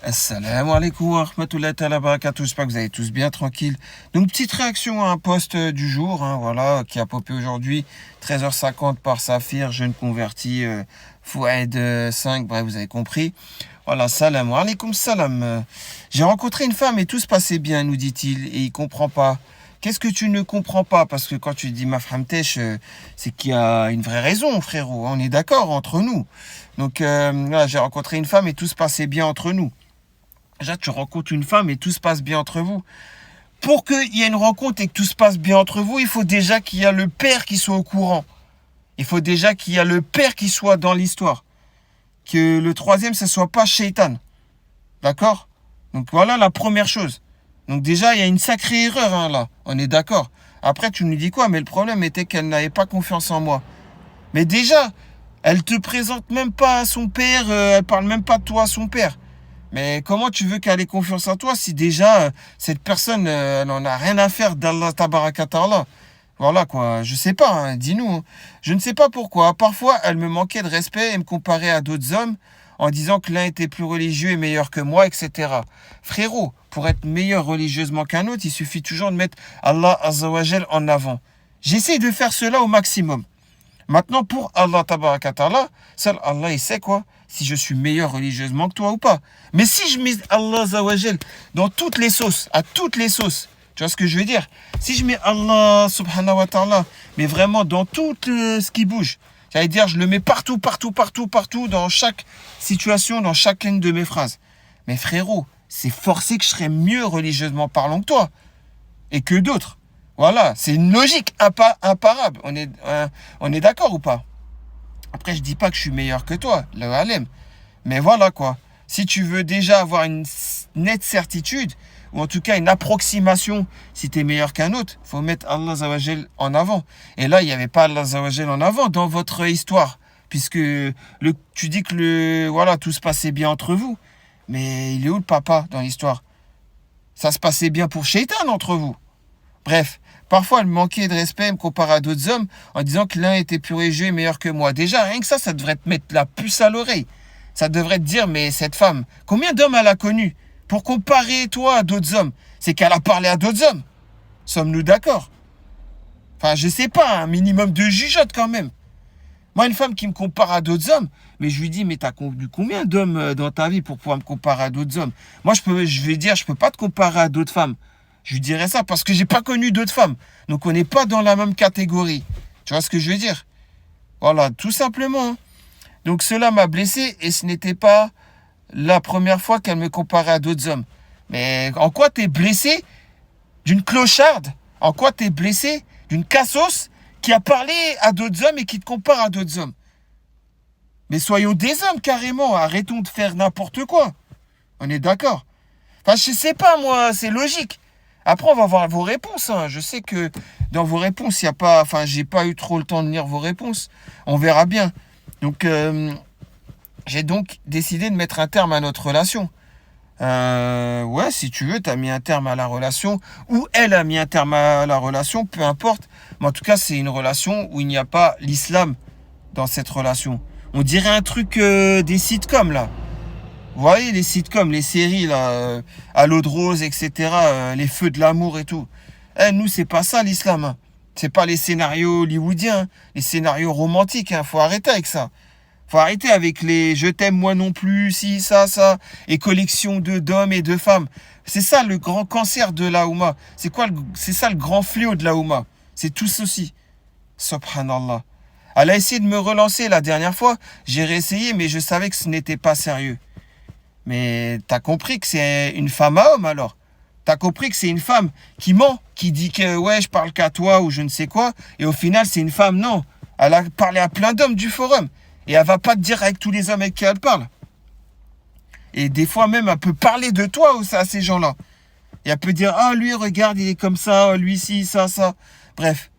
Assalamu alaikum wa rahmatullahi wa barakatuh. J'espère que vous allez tous bien, tranquille. Donc, petite réaction à un post du jour, voilà, qui a popé aujourd'hui, 13h50 par Safir, jeune converti, Fouad 5, bref, vous avez compris. Voilà, salam alaikum salam. J'ai rencontré une femme et tout se passait bien, nous dit-il, et il comprend pas. Qu'est-ce que tu ne comprends pas? Parce que quand tu dis ma framtesh, c'est qu'il y a une vraie raison, frérot. On est d'accord entre nous. Donc, là, j'ai rencontré une femme et tout se passait bien entre nous. Déjà, tu rencontres une femme et tout se passe bien entre vous. Pour qu'il y ait une rencontre et que tout se passe bien entre vous, il faut déjà qu'il y ait le père qui soit au courant. Il faut déjà qu'il y ait le père qui soit dans l'histoire. Que le troisième, ce ne soit pas Shaitan. D'accord? Donc voilà la première chose. Donc déjà, il y a une sacrée erreur là. On est d'accord. Après, tu nous dis quoi? Mais le problème était qu'elle n'avait pas confiance en moi. Mais déjà, elle te présente même pas à son père. Elle parle même pas de toi à son père. Mais comment tu veux qu'elle ait confiance en toi si déjà cette personne, elle n'en a rien à faire d'Allah tabarakata'Allah. Voilà quoi, je sais pas, dis-nous. Je ne sais pas pourquoi. Parfois, elle me manquait de respect et me comparait à d'autres hommes en disant que l'un était plus religieux et meilleur que moi, etc. Frérot, pour être meilleur religieusement qu'un autre, il suffit toujours de mettre Allah Azzawajal en avant. J'essaie de faire cela au maximum. Maintenant, pour Allah tabarakata'Allah, seul Allah, il sait quoi? Si je suis meilleur religieusement que toi ou pas. Mais si je mets Allah Zawajel dans toutes les sauces, à toutes les sauces, tu vois ce que je veux dire? Si je mets Allah subhanahu wa ta'ala, mais vraiment dans tout ce qui bouge, j'allais dire, je le mets partout, dans chaque situation, dans chaque ligne de mes phrases. Mais frérot, c'est forcé que je serais mieux religieusement parlant que toi et que d'autres. Voilà, c'est une logique imparable. On est d'accord ou pas? Après, je dis pas que je suis meilleur que toi, le halem. Mais voilà quoi. Si tu veux déjà avoir une nette certitude, ou en tout cas une approximation, si tu es meilleur qu'un autre, il faut mettre Allah Zawajel en avant. Et là, il n'y avait pas Allah Zawajel en avant dans votre histoire. Puisque tu dis que voilà, tout se passait bien entre vous. Mais il est où le papa dans l'histoire? Ça se passait bien pour Shaitan entre vous. Bref, parfois elle me manquait de respect, elle me comparait à d'autres hommes en disant que l'un était plus religieux et meilleur que moi. Déjà, rien que ça devrait te mettre la puce à l'oreille. Ça devrait te dire, mais cette femme, combien d'hommes elle a connu? Pour comparer toi à d'autres hommes, c'est qu'elle a parlé à d'autres hommes. Sommes-nous d'accord? Enfin, je sais pas, un minimum de jugeote quand même. Moi, une femme qui me compare à d'autres hommes, mais je lui dis, mais t'as connu combien d'hommes dans ta vie pour pouvoir me comparer à d'autres hommes? Moi, je vais dire, je peux pas te comparer à d'autres femmes. Je lui dirais ça parce que j'ai pas connu d'autres femmes. Donc, on n'est pas dans la même catégorie. Tu vois ce que je veux dire? Voilà, tout simplement. Donc, cela m'a blessé et ce n'était pas la première fois qu'elle me comparait à d'autres hommes. Mais en quoi t'es blessé d'une clocharde? En quoi t'es blessé d'une cassos qui a parlé à d'autres hommes et qui te compare à d'autres hommes? Mais soyons des hommes carrément, arrêtons de faire n'importe quoi. On est d'accord? Enfin, je sais pas moi, c'est logique. Après, on va voir vos réponses. Je sais que dans vos réponses, il n'y a pas... Enfin, j'ai pas eu trop le temps de lire vos réponses. On verra bien. Donc, j'ai donc décidé de mettre un terme à notre relation. Ouais, si tu veux, tu as mis un terme à la relation, ou elle a mis un terme à la relation, peu importe. Mais en tout cas, c'est une relation où il n'y a pas l'islam dans cette relation. On dirait un truc des sitcoms, là. Vous voyez, les sitcoms, les séries, là, à l'eau de rose, etc., les feux de l'amour et tout. Nous, c'est pas ça, l'islam. C'est pas les scénarios hollywoodiens, les scénarios romantiques. Faut arrêter avec ça. Faut arrêter avec les je t'aime moi non plus, si, ça, et collection d'hommes et de femmes. C'est ça le grand cancer de la Oumma. C'est ça le grand fléau de la Oumma. C'est tout ceci. Subhanallah. Elle a essayé de me relancer la dernière fois. J'ai réessayé, mais je savais que ce n'était pas sérieux. Mais t'as compris que c'est une femme à homme alors? T'as compris que c'est une femme qui ment, qui dit que ouais, je parle qu'à toi ou je ne sais quoi, et au final c'est une femme, non. Elle a parlé à plein d'hommes du forum. Et elle va pas te dire avec tous les hommes avec qui elle parle. Et des fois même, elle peut parler de toi à ces gens-là. Et elle peut dire, ah lui, regarde, il est comme ça, lui, ci, ça. Bref.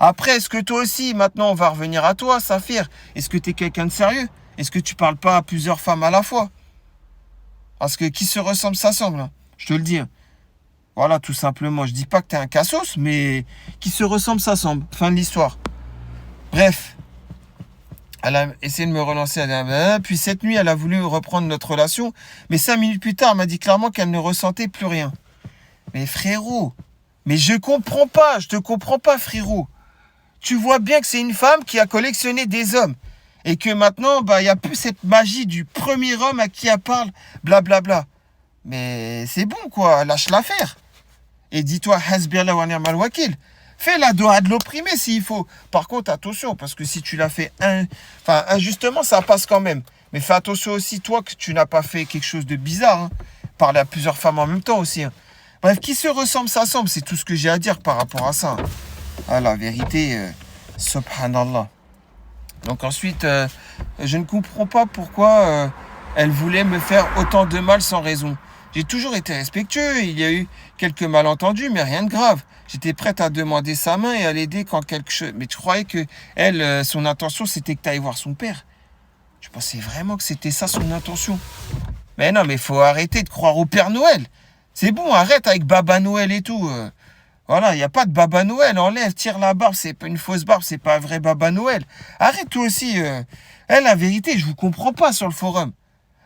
Après, est-ce que toi aussi, maintenant, on va revenir à toi, Saphir? Est-ce que tu es quelqu'un de sérieux? Est-ce que tu parles pas à plusieurs femmes à la fois? Parce que qui se ressemble, s'assemble. Je te le dis. Voilà, tout simplement. Je dis pas que tu es un cassos, mais qui se ressemble, s'assemble. Fin de l'histoire. Bref. Elle a essayé de me relancer. Puis cette nuit, elle a voulu reprendre notre relation. Mais 5 minutes plus tard, elle m'a dit clairement qu'elle ne ressentait plus rien. Mais frérot, mais je te comprends pas, frérot. Tu vois bien que c'est une femme qui a collectionné des hommes. Et que maintenant, il n'y a plus cette magie du premier homme à qui elle parle, blablabla. Mais c'est bon, quoi, lâche l'affaire. Et dis-toi, hasbirla wa ni'mal wakil. Fais la doigt de l'opprimer s'il faut. Par contre, attention, parce que si tu l'as fait injustement, ça passe quand même. Mais fais attention aussi, toi, que tu n'as pas fait quelque chose de bizarre. Hein. Parler à plusieurs femmes en même temps aussi. Hein. Bref, qui se ressemble, s'assemble. C'est tout ce que j'ai à dire par rapport à ça. Ah, la vérité, subhanallah. Donc ensuite, je ne comprends pas pourquoi elle voulait me faire autant de mal sans raison. J'ai toujours été respectueux, il y a eu quelques malentendus, mais rien de grave. J'étais prête à demander sa main et à l'aider quand quelque chose... Mais tu croyais que elle, son intention, c'était que tu ailles voir son père. Je pensais vraiment que c'était ça son intention. Mais non, mais il faut arrêter de croire au Père Noël. C'est bon, arrête avec Baba Noël et tout. Voilà, il n'y a pas de Baba Noël. Enlève, tire la barbe, c'est pas une fausse barbe, c'est pas un vrai Baba Noël. Arrête toi aussi. Elle, la vérité, je vous comprends pas sur le forum.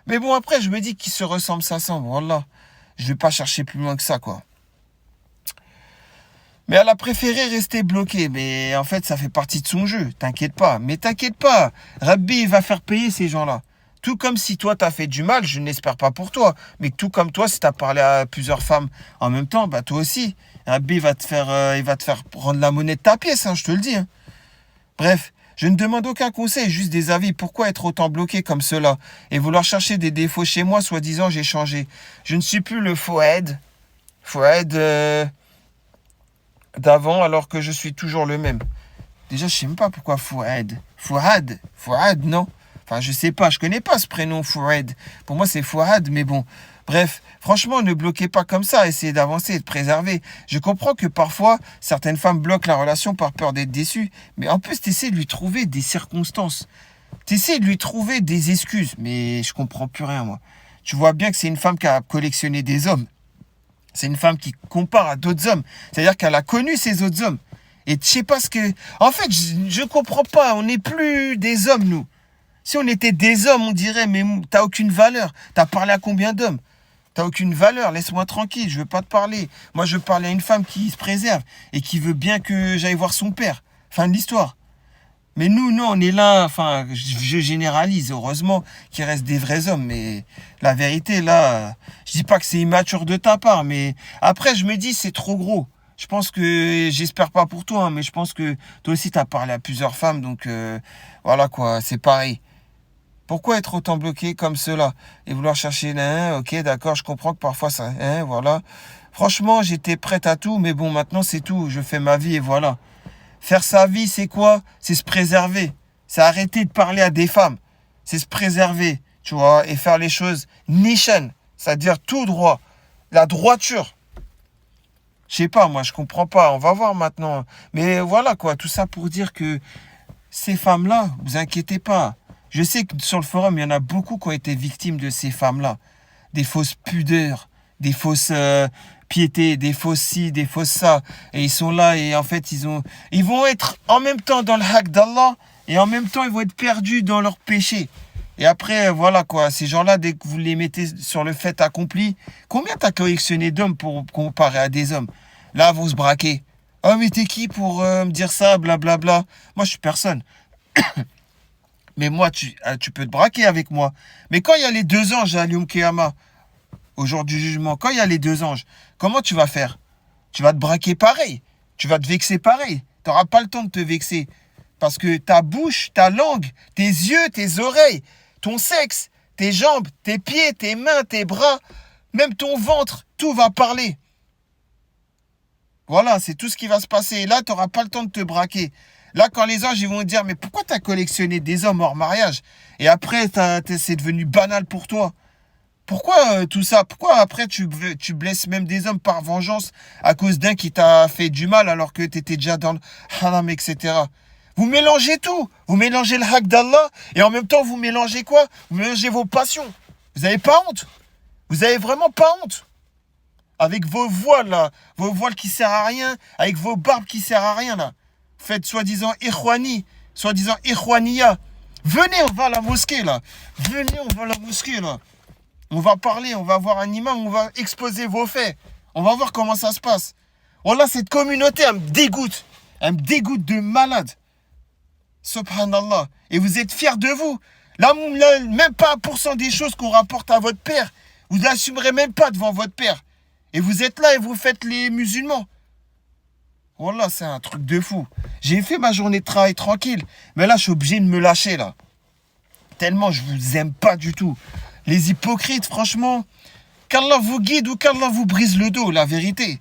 Mais bon, après, je me dis qu'ils se ressemblent, ça semble. Voilà. Je vais pas chercher plus loin que ça, quoi. Mais elle a préféré rester bloquée. Mais en fait, ça fait partie de son jeu. T'inquiète pas. Mais t'inquiète pas. Rabbi, il va faire payer ces gens-là. Tout comme si toi, t'as fait du mal, je n'espère pas pour toi. Mais tout comme toi, si t'as parlé à plusieurs femmes en même temps, bah toi aussi. Rabbi, il va te faire prendre la monnaie de ta pièce, hein, je te le dis. Hein. Bref. Je ne demande aucun conseil, juste des avis. Pourquoi être autant bloqué comme cela et vouloir chercher des défauts chez moi, soi-disant j'ai changé. Je ne suis plus le Fouad d'avant alors que je suis toujours le même. Déjà, je sais même pas pourquoi Fouad. Fouad, non. Enfin, je sais pas, je connais pas ce prénom Fouad. Pour moi, c'est Fouad, mais bon. Bref, franchement, ne bloquez pas comme ça, essayez d'avancer et de préserver. Je comprends que parfois, certaines femmes bloquent la relation par peur d'être déçues, mais en plus, tu essaies de lui trouver des circonstances. Tu essaies de lui trouver des excuses, mais je comprends plus rien, moi. Tu vois bien que c'est une femme qui a collectionné des hommes. C'est une femme qui compare à d'autres hommes. C'est-à-dire qu'elle a connu ces autres hommes. Et je sais pas ce que... En fait, je comprends pas, on n'est plus des hommes, nous. Si on était des hommes, on dirait, mais t'as aucune valeur. T'as parlé à combien d'hommes ? T'as aucune valeur, laisse-moi tranquille, je veux pas te parler. Moi, je veux parler à une femme qui se préserve et qui veut bien que j'aille voir son père. Fin de l'histoire. Mais nous, non, on est là, enfin, je généralise, heureusement qu'il reste des vrais hommes. Mais la vérité, là, je dis pas que c'est immature de ta part, mais après, je me dis, c'est trop gros. Je pense que, j'espère pas pour toi, hein, mais je pense que toi aussi, t'as parlé à plusieurs femmes, donc voilà quoi, c'est pareil. Pourquoi être autant bloqué comme cela et vouloir chercher ok, d'accord, je comprends que parfois ça, voilà. Franchement, j'étais prête à tout, mais bon, maintenant c'est tout, je fais ma vie et voilà. Faire sa vie, c'est quoi ? C'est se préserver. C'est arrêter de parler à des femmes. C'est se préserver, tu vois, et faire les choses nishan, c'est-à-dire tout droit, la droiture. Je sais pas, moi, je comprends pas, on va voir maintenant. Mais voilà quoi, tout ça pour dire que ces femmes-là, vous inquiétez pas. Je sais que sur le forum, il y en a beaucoup qui ont été victimes de ces femmes-là. Des fausses pudeurs, des fausses piétés, des fausses ci, des fausses ça. Et ils sont là et en fait, ils vont être en même temps dans le haq d'Allah et en même temps, ils vont être perdus dans leur péché. Et après, voilà quoi, ces gens-là, dès que vous les mettez sur le fait accompli, combien t'as collectionné d'hommes pour comparer à des hommes ? Là, vont se braquer. Oh, mais t'es qui pour me dire ça, blablabla. Moi, je suis personne. Mais moi, tu peux te braquer avec moi. Mais quand il y a les deux anges à Yom Kiyama, au jour du jugement, quand il y a les deux anges, comment tu vas faire ? Tu vas te braquer pareil. Tu vas te vexer pareil. Tu n'auras pas le temps de te vexer. Parce que ta bouche, ta langue, tes yeux, tes oreilles, ton sexe, tes jambes, tes pieds, tes mains, tes bras, même ton ventre, tout va parler. Voilà, c'est tout ce qui va se passer. Et là, tu n'auras pas le temps de te braquer. Là, quand les anges ils vont te dire, mais pourquoi tu as collectionné des hommes hors mariage ? Et après, c'est devenu banal pour toi. Pourquoi tout ça ? Pourquoi après, tu blesses même des hommes par vengeance à cause d'un qui t'a fait du mal alors que tu étais déjà dans le haram, etc. Vous mélangez tout. Vous mélangez le haq d'Allah et en même temps, vous mélangez quoi ? Vous mélangez vos passions. Vous n'avez pas honte ? Vous n'avez vraiment pas honte ? Avec vos voiles, là. Vos voiles qui ne servent à rien. Avec vos barbes qui ne servent à rien, là. Faites soi-disant ikhwani, soi-disant ikhwaniya. Venez, on va à la mosquée, là. Venez, on va à la mosquée, là. On va parler, on va voir un imam, on va exposer vos faits. On va voir comment ça se passe. Voilà, cette communauté, elle me dégoûte. Elle me dégoûte de malade. Subhanallah. Et vous êtes fiers de vous. Là, même pas 1% des choses qu'on rapporte à votre père. Vous n'assumerez même pas devant votre père. Et vous êtes là et vous faites les musulmans. Wallah, c'est un truc de fou. J'ai fait ma journée de travail tranquille. Mais là, je suis obligé de me lâcher, là. Tellement je vous aime pas du tout. Les hypocrites, franchement, qu'Allah vous guide ou qu'Allah vous brise le dos, la vérité.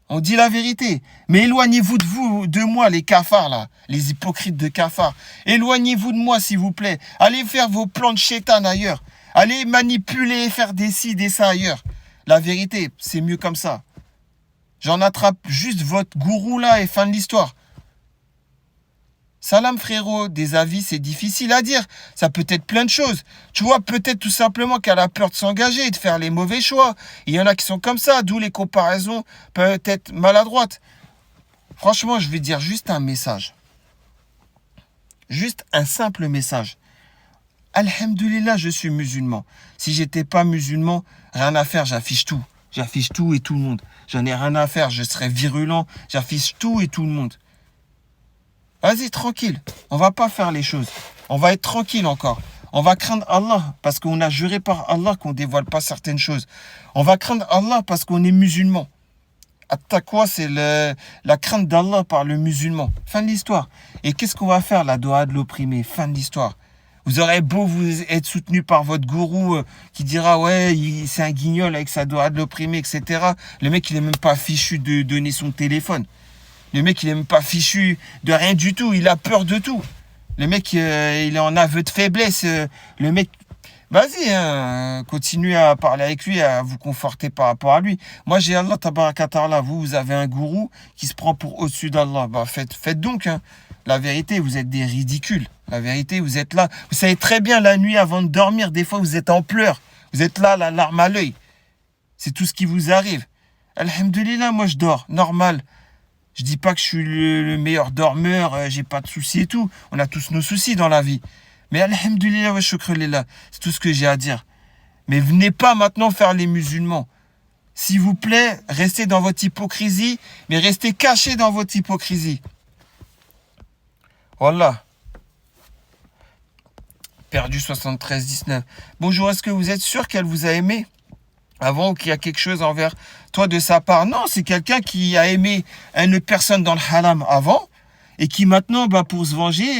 On dit la vérité. Mais éloignez-vous de moi, les cafards, là. Les hypocrites de cafards. Éloignez-vous de moi, s'il vous plaît. Allez faire vos plans de chétan ailleurs. Allez manipuler et faire des ci, des ça ailleurs. La vérité, c'est mieux comme ça. J'en attrape juste votre gourou, là, et fin de l'histoire. Salam frérot, des avis c'est difficile à dire, ça peut être plein de choses. Tu vois, peut-être tout simplement qu'elle a peur de s'engager et de faire les mauvais choix. Il y en a qui sont comme ça, d'où les comparaisons peuvent être maladroites. Franchement, je vais dire juste un message. Juste un simple message. Alhamdoulilah, je suis musulman. Si j'étais pas musulman, rien à faire, j'affiche tout. J'affiche tout et tout le monde. J'en ai rien à faire, je serais virulent, j'affiche tout et tout le monde. Vas-y, tranquille. On va pas faire les choses. On va être tranquille encore. On va craindre Allah parce qu'on a juré par Allah qu'on dévoile pas certaines choses. On va craindre Allah parce qu'on est musulman. At-taqwa, c'est la crainte d'Allah par le musulman. Fin de l'histoire. Et qu'est-ce qu'on va faire, la doha de l'opprimé? Fin de l'histoire. Vous aurez beau vous être soutenu par votre gourou qui dira ouais, c'est un guignol avec sa doha de l'opprimé, etc. Le mec, il est même pas fichu de donner son téléphone. Le mec, il n'est même pas fichu de rien du tout. Il a peur de tout. Le mec, il est en aveu de faiblesse. Le mec, vas-y, hein, continuez à parler avec lui, à vous conforter par rapport à lui. Moi, j'ai Allah tabaraka ta'ala. Vous avez un gourou qui se prend pour au-dessus d'Allah. Bah, faites donc. Hein. La vérité, vous êtes des ridicules. La vérité, vous êtes là. Vous savez très bien, la nuit, avant de dormir, des fois, vous êtes en pleurs. Vous êtes là, la larme à l'œil. C'est tout ce qui vous arrive. Alhamdoulilah, moi, je dors. Normal. Je dis pas que je suis le meilleur dormeur, j'ai pas de soucis et tout. On a tous nos soucis dans la vie. Mais alhamdoulilah wa shukrillah, c'est tout ce que j'ai à dire. Mais venez pas maintenant faire les musulmans. S'il vous plaît, restez dans votre hypocrisie, mais restez cachés dans votre hypocrisie. Voilà. Perdu 73-19. Bonjour, est-ce que vous êtes sûr qu'elle vous a aimé avant ou qu'il y a quelque chose envers toi de sa part? Non, c'est quelqu'un qui a aimé une personne dans le haram avant et qui maintenant, pour se venger,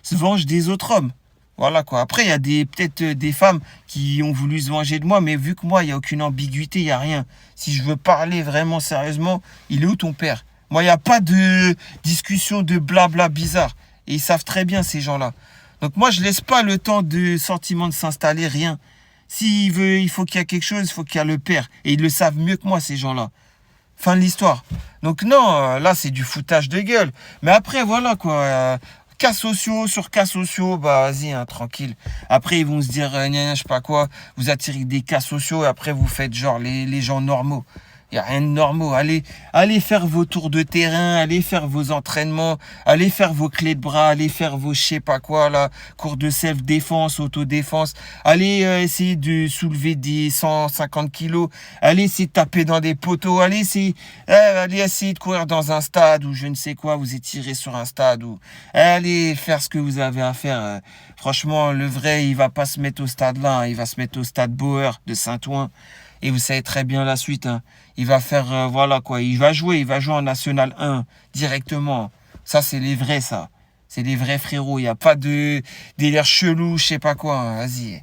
se venge des autres hommes. Voilà quoi. Après, il y a peut-être des femmes qui ont voulu se venger de moi, mais vu que moi, il n'y a aucune ambiguïté, il n'y a rien. Si je veux parler vraiment sérieusement, il est où ton père? Moi, il n'y a pas de discussion de blabla bizarre. Et ils savent très bien, ces gens-là. Donc moi, je laisse pas le temps de sentiment de s'installer, rien. S'il veut, il faut qu'il y ait quelque chose, il faut qu'il y ait le père. Et ils le savent mieux que moi, ces gens-là. Fin de l'histoire. Donc non, là, c'est du foutage de gueule. Mais après, voilà, quoi. Cas sociaux sur cas sociaux, vas-y, hein, tranquille. Après, ils vont se dire, je sais pas quoi, vous attirez des cas sociaux et après, vous faites genre les gens normaux. Il n'y a rien de normal. Allez faire vos tours de terrain, allez faire vos entraînements, allez faire vos clés de bras, allez faire vos je sais pas quoi, là, cours de self-défense, autodéfense. Allez essayer de soulever des 150 kilos. Allez essayer de taper dans des poteaux. Allez essayer de courir dans un stade ou je ne sais quoi, vous étirer sur un stade. Ou allez faire ce que vous avez à faire. Franchement, le vrai, il va pas se mettre au stade là. Hein, il va se mettre au stade Bauer de Saint-Ouen. Et vous savez très bien la suite. Hein. Il va faire, voilà quoi, il va jouer en National 1 directement. Ça, c'est les vrais, ça. C'est les vrais frérots. Il n'y a pas de délire chelou, je sais pas quoi. Hein. Vas-y.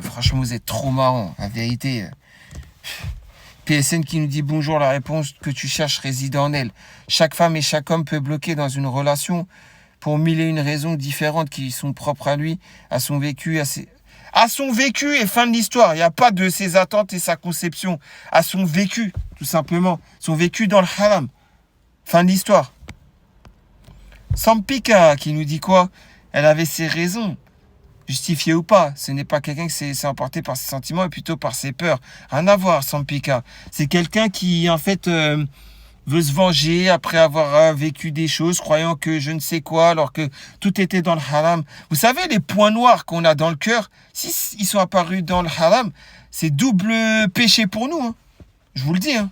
Franchement, vous êtes trop marrant, la vérité. PSN qui nous dit bonjour, la réponse que tu cherches réside en elle. Chaque femme et chaque homme peut bloquer dans une relation pour mille et une raisons différentes qui sont propres à lui, à son vécu, à son vécu et fin de l'histoire. Il n'y a pas de ses attentes et sa conception. À son vécu, tout simplement. Son vécu dans le haram. Fin de l'histoire. Sampika qui nous dit quoi? Elle avait ses raisons. Justifiées ou pas. Ce n'est pas quelqu'un qui s'est emporté par ses sentiments et plutôt par ses peurs. Rien à voir, Sampika. C'est quelqu'un qui, en fait, veut se venger après avoir vécu des choses, croyant que je ne sais quoi, alors que tout était dans le haram. Vous savez, les points noirs qu'on a dans le cœur, si ils sont apparus dans le haram, c'est double péché pour nous. Hein. Je vous le dis. Hein.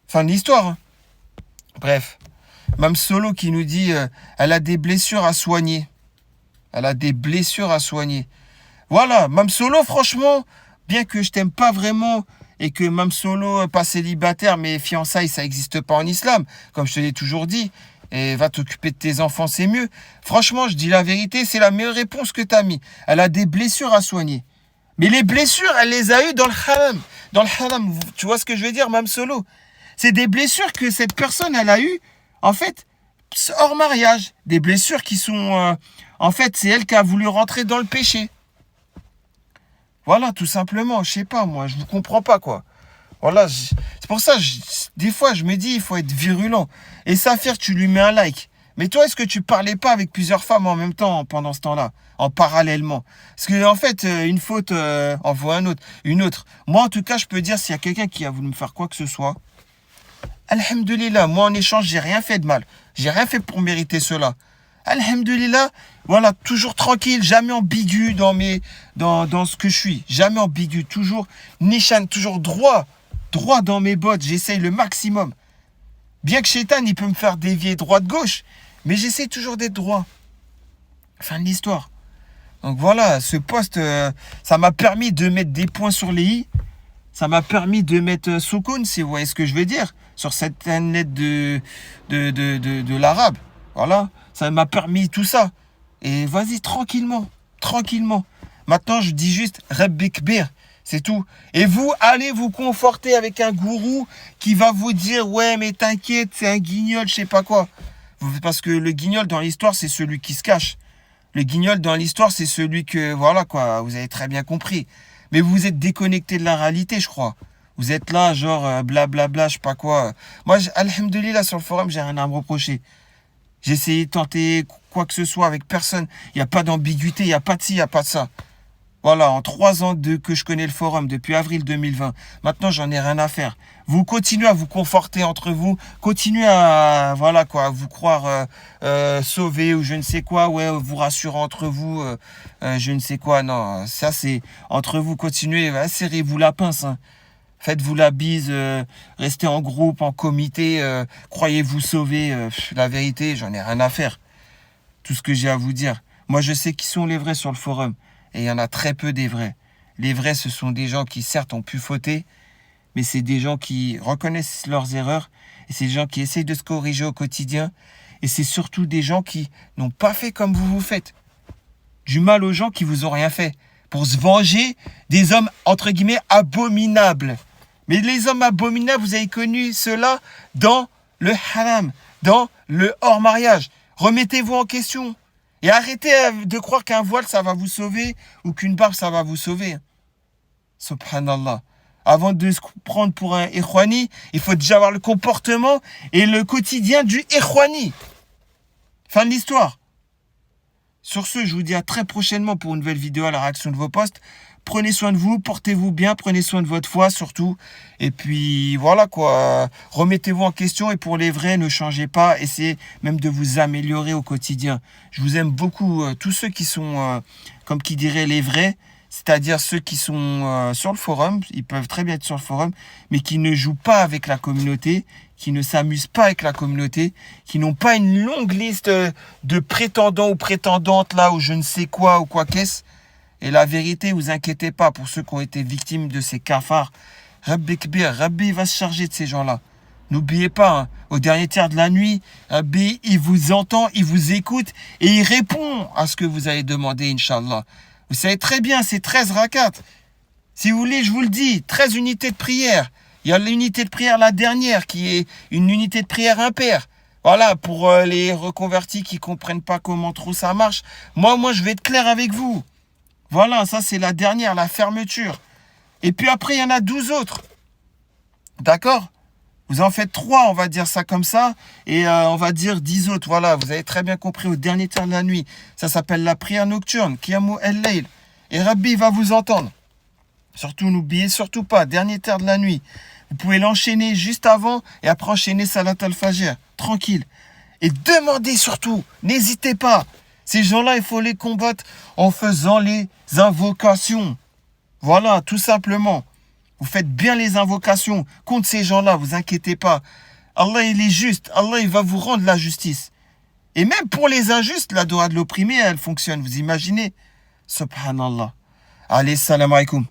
Fin de l'histoire. Hein. Bref. Mam Solo qui nous dit elle a des blessures à soigner. Elle a des blessures à soigner. Voilà, Mam Solo, franchement, bien que je t'aime pas vraiment et que Mam Solo pas célibataire, mais fiançailles, ça n'existe pas en islam, comme je te l'ai toujours dit, et va t'occuper de tes enfants, c'est mieux. Franchement, je dis la vérité, c'est la meilleure réponse que tu as mis. Elle a des blessures à soigner. Mais les blessures, elle les a eues dans le haram. Dans le haram, tu vois ce que je veux dire, Mam Solo? C'est des blessures que cette personne, elle a eues, en fait, hors mariage. Des blessures qui sont... en fait, c'est elle qui a voulu rentrer dans le péché. Voilà, tout simplement. Je sais pas, moi, je vous comprends pas, quoi. Voilà, c'est pour ça, des fois, je me dis, il faut être virulent. Et Saphir, tu lui mets un like. Mais toi, est-ce que tu parlais pas avec plusieurs femmes en même temps, pendant ce temps-là, en parallèlement? Parce que, en fait, une faute en vaut une autre. Moi, en tout cas, je peux dire, s'il y a quelqu'un qui a voulu me faire quoi que ce soit, alhamdoulilah, moi, en échange, j'ai rien fait de mal. J'ai rien fait pour mériter cela. Alhamdoulilah, voilà, toujours tranquille, jamais ambigu dans ce que je suis. Jamais ambigu, toujours nishan, toujours droit dans mes bottes. J'essaye le maximum. Bien que Shaitan, il peut me faire dévier droite-gauche, mais j'essaie toujours d'être droit. Fin de l'histoire. Donc voilà, ce poste, ça m'a permis de mettre des points sur les i. Ça m'a permis de mettre soukoun, si vous voyez ce que je veux dire, sur certaines lettres de l'arabe. Voilà, ça m'a permis tout ça. Et vas-y, tranquillement. Maintenant, je dis juste Rabbi Kbir, c'est tout. Et vous, allez vous conforter avec un gourou qui va vous dire « Ouais, mais t'inquiète, c'est un guignol, je sais pas quoi. » Parce que le guignol dans l'histoire, c'est celui qui se cache. Le guignol dans l'histoire, c'est celui que... Voilà, quoi, vous avez très bien compris. Mais vous êtes déconnecté de la réalité, je crois. Vous êtes là, genre, blablabla, je sais pas quoi. Moi, alhamdoulilah, sur le forum, j'ai rien à me reprocher. J'ai essayé de tenter quoi que ce soit avec personne. Il n'y a pas d'ambiguïté, il n'y a pas de ci, il n'y a pas de ça. Voilà, en 3 ans que je connais le forum, depuis avril 2020. Maintenant, j'en ai rien à faire. Vous continuez à vous conforter entre vous. Continuez à, voilà quoi, à vous croire sauvé ou je ne sais quoi. Ouais, vous rassurant entre vous, je ne sais quoi. Non, ça c'est entre vous. Continuez, serrez-vous la pince. Hein. Faites-vous la bise, restez en groupe, en comité, croyez-vous sauver. La vérité, j'en ai rien à faire. Tout ce que j'ai à vous dire. Moi, je sais qui sont les vrais sur le forum. Et il y en a très peu des vrais. Les vrais, ce sont des gens qui, certes, ont pu fauter, mais c'est des gens qui reconnaissent leurs erreurs. Et c'est des gens qui essayent de se corriger au quotidien. Et c'est surtout des gens qui n'ont pas fait comme vous faites. Du mal aux gens qui vous ont rien fait. Pour se venger des hommes, entre guillemets, abominables. Mais les hommes abominables, vous avez connu cela dans le haram, dans le hors-mariage. Remettez-vous en question. Et arrêtez de croire qu'un voile, ça va vous sauver ou qu'une barbe, ça va vous sauver. Subhanallah. Avant de se prendre pour un Ikhwani, il faut déjà avoir le comportement et le quotidien du Ikhwani. Fin de l'histoire. Sur ce, je vous dis à très prochainement pour une nouvelle vidéo à la réaction de vos posts. Prenez soin de vous, portez-vous bien, prenez soin de votre foi surtout. Et puis voilà quoi, remettez-vous en question et pour les vrais, ne changez pas. Essayez même de vous améliorer au quotidien. Je vous aime beaucoup, tous ceux qui sont, comme qui dirait les vrais, c'est-à-dire ceux qui sont sur le forum, ils peuvent très bien être sur le forum, mais qui ne jouent pas avec la communauté, qui ne s'amusent pas avec la communauté, qui n'ont pas une longue liste de prétendants ou prétendantes là ou je ne sais quoi ou quoi qu'est-ce. Et la vérité, vous inquiétez pas pour ceux qui ont été victimes de ces cafards. Rabbi Kbir, Rabbi va se charger de ces gens-là. N'oubliez pas, hein, au dernier tiers de la nuit, Rabbi, il vous entend, il vous écoute et il répond à ce que vous avez demandé, Inch'Allah. Vous savez très bien, c'est 13 rakats. Si vous voulez, je vous le dis, 13 unités de prière. Il y a l'unité de prière, la dernière, qui est une unité de prière impaire. Voilà, pour les reconvertis qui ne comprennent pas comment trop ça marche. Moi, je vais être clair avec vous. Voilà, ça c'est la dernière, la fermeture. Et puis après, il y en a 12 autres. D'accord? Vous en faites 3, on va dire ça comme ça. Et on va dire 10 autres. Voilà, vous avez très bien compris au dernier tiers de la nuit. Ça s'appelle la prière nocturne. Qiyamou el-Layl. Et Rabbi va vous entendre. Surtout, n'oubliez surtout pas, dernier tiers de la nuit. Vous pouvez l'enchaîner juste avant et après enchaîner Salat al-Fajr. Tranquille. Et demandez surtout, n'hésitez pas. Ces gens-là, il faut les combattre en faisant les invocations. Voilà, tout simplement. Vous faites bien les invocations contre ces gens-là, vous inquiétez pas. Allah, il est juste. Allah, il va vous rendre la justice. Et même pour les injustes, la doua de l'opprimé, elle fonctionne. Vous imaginez? Subhanallah. Allez, salam alaikum.